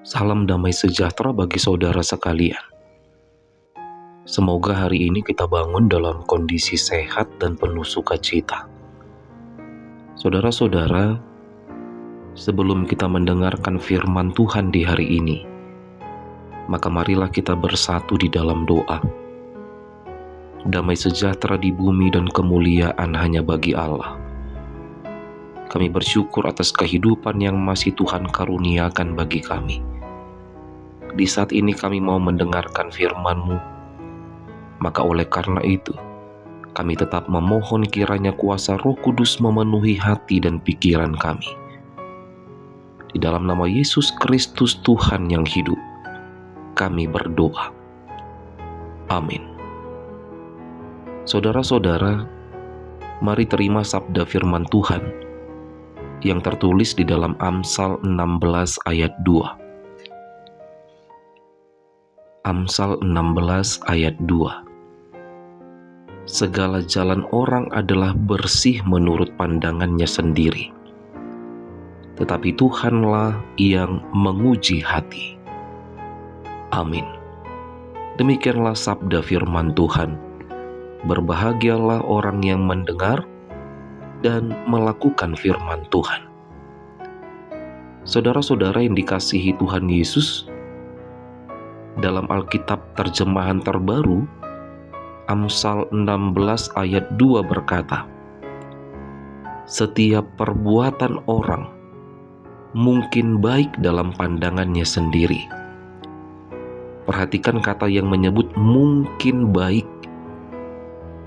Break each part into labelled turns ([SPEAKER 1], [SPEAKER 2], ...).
[SPEAKER 1] Salam damai sejahtera bagi saudara sekalian. Semoga hari ini kita bangun dalam kondisi sehat dan penuh sukacita. Saudara-saudara, sebelum kita mendengarkan firman Tuhan di hari ini, maka marilah kita bersatu di dalam doa. Damai sejahtera di bumi dan kemuliaan hanya bagi Allah. Kami bersyukur atas kehidupan yang masih Tuhan karuniakan bagi kami. Di saat ini kami mau mendengarkan firman-Mu, maka oleh karena itu, kami tetap memohon kiranya kuasa Roh Kudus memenuhi hati dan pikiran kami. Di dalam nama Yesus Kristus Tuhan yang hidup, kami berdoa. Amin. Saudara-saudara, mari terima sabda firman Tuhan yang tertulis di dalam Amsal 16 ayat 2. Amsal 16 ayat 2. Segala jalan orang adalah bersih menurut pandangannya sendiri, tetapi Tuhanlah yang menguji hati. Amin. Demikianlah sabda firman Tuhan. Berbahagialah orang yang mendengar dan melakukan firman Tuhan. Saudara-saudara yang dikasihi Tuhan Yesus, dalam Alkitab terjemahan terbaru, Amsal 16 ayat 2 berkata, setiap perbuatan orang mungkin baik dalam pandangannya sendiri. Perhatikan kata yang menyebut mungkin baik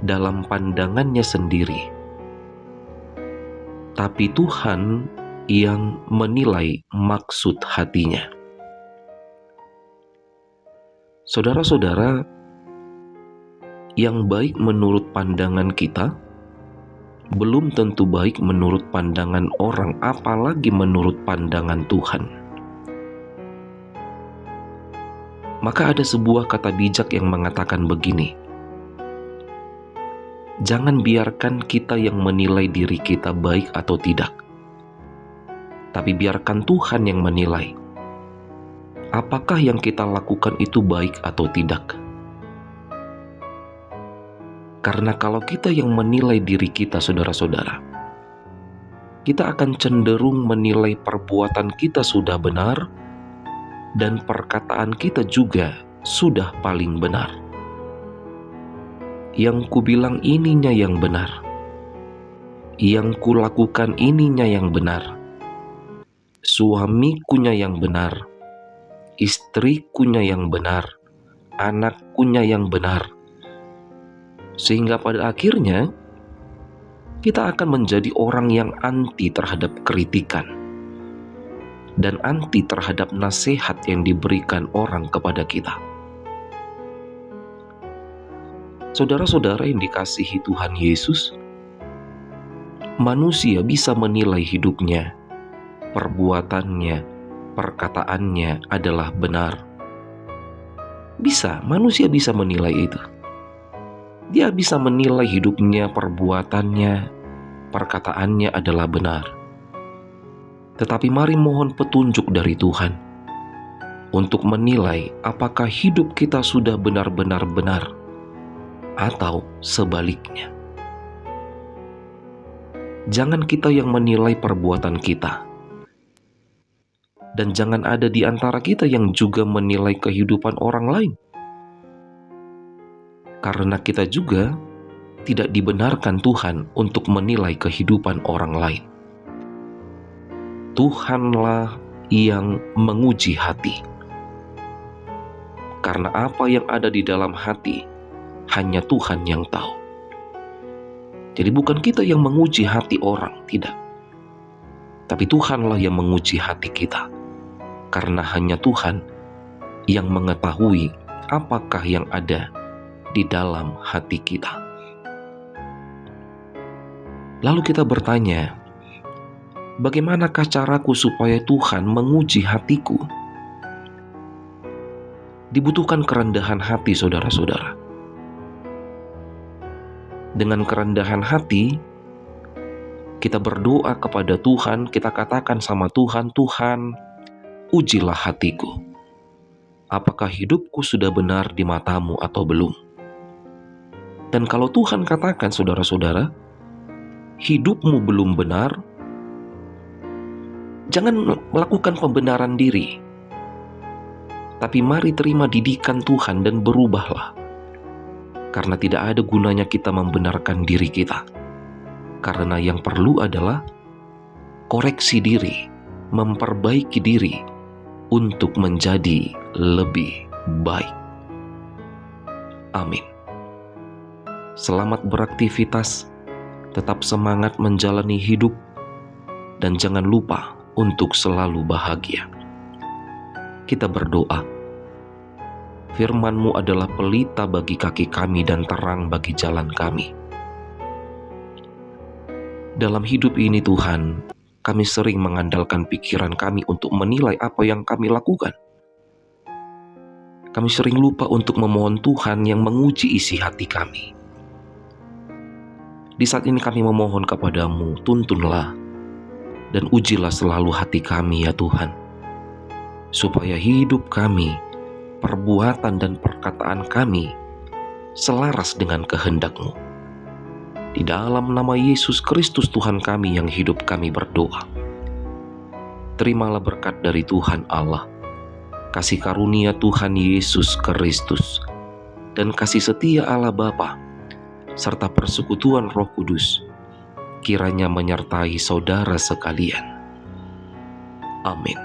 [SPEAKER 1] dalam pandangannya sendiri. Tapi Tuhan yang menilai maksud hatinya. Saudara-saudara, yang baik menurut pandangan kita belum tentu baik menurut pandangan orang, apalagi menurut pandangan Tuhan. Maka ada sebuah kata bijak yang mengatakan begini, jangan biarkan kita yang menilai diri kita baik atau tidak, tapi biarkan Tuhan yang menilai apakah yang kita lakukan itu baik atau tidak. Karena kalau kita yang menilai diri kita, saudara-saudara, kita akan cenderung menilai perbuatan kita sudah benar dan perkataan kita juga sudah paling benar. Yang kubilang ininya yang benar, yang kulakukan ininya yang benar, suamikunya yang benar, istrikunya yang benar, anakkunya yang benar. Sehingga pada akhirnya kita akan menjadi orang yang anti terhadap kritikan dan anti terhadap nasihat yang diberikan orang kepada kita. Saudara-saudara yang dikasihi Tuhan Yesus, manusia bisa menilai hidupnya, perbuatannya, perkataannya adalah benar. Manusia bisa menilai itu. Dia bisa menilai hidupnya, perbuatannya, perkataannya adalah benar. Tetapi mari mohon petunjuk dari Tuhan untuk menilai apakah hidup kita sudah benar-benar benar atau sebaliknya. Jangan kita yang menilai perbuatan kita, dan jangan ada di antara kita yang juga menilai kehidupan orang lain. Karena kita juga tidak dibenarkan Tuhan untuk menilai kehidupan orang lain. Tuhanlah yang menguji hati. Karena apa yang ada di dalam hati, hanya Tuhan yang tahu. Jadi bukan kita yang menguji hati orang, tidak. Tapi Tuhanlah yang menguji hati kita. Karena hanya Tuhan yang mengetahui apakah yang ada di dalam hati kita. Lalu kita bertanya, bagaimanakah caraku supaya Tuhan menguji hatiku? Dibutuhkan kerendahan hati, saudara-saudara. Dengan kerendahan hati, kita berdoa kepada Tuhan, kita katakan sama Tuhan, Tuhan, ujilah hatiku. Apakah hidupku sudah benar di matamu atau belum? Dan kalau Tuhan katakan, saudara-saudara, hidupmu belum benar, jangan melakukan pembenaran diri. Tapi mari terima didikan Tuhan dan berubahlah. Karena tidak ada gunanya kita membenarkan diri kita. Karena yang perlu adalah koreksi diri, memperbaiki diri untuk menjadi lebih baik. Amin. Selamat beraktivitas, tetap semangat menjalani hidup, dan jangan lupa untuk selalu bahagia. Kita berdoa. Firman-Mu adalah pelita bagi kaki kami dan terang bagi jalan kami. Dalam hidup ini Tuhan, kami sering mengandalkan pikiran kami untuk menilai apa yang kami lakukan. Kami sering lupa untuk memohon Tuhan yang menguji isi hati kami. Di saat ini kami memohon kepadamu, tuntunlah dan ujilah selalu hati kami ya Tuhan, supaya hidup kami, perbuatan dan perkataan kami selaras dengan kehendak-Mu. Di dalam nama Yesus Kristus Tuhan kami yang hidup kami berdoa. Terimalah berkat dari Tuhan Allah, kasih karunia Tuhan Yesus Kristus, dan kasih setia Allah Bapa, serta persekutuan Roh Kudus, kiranya menyertai saudara sekalian. Amin.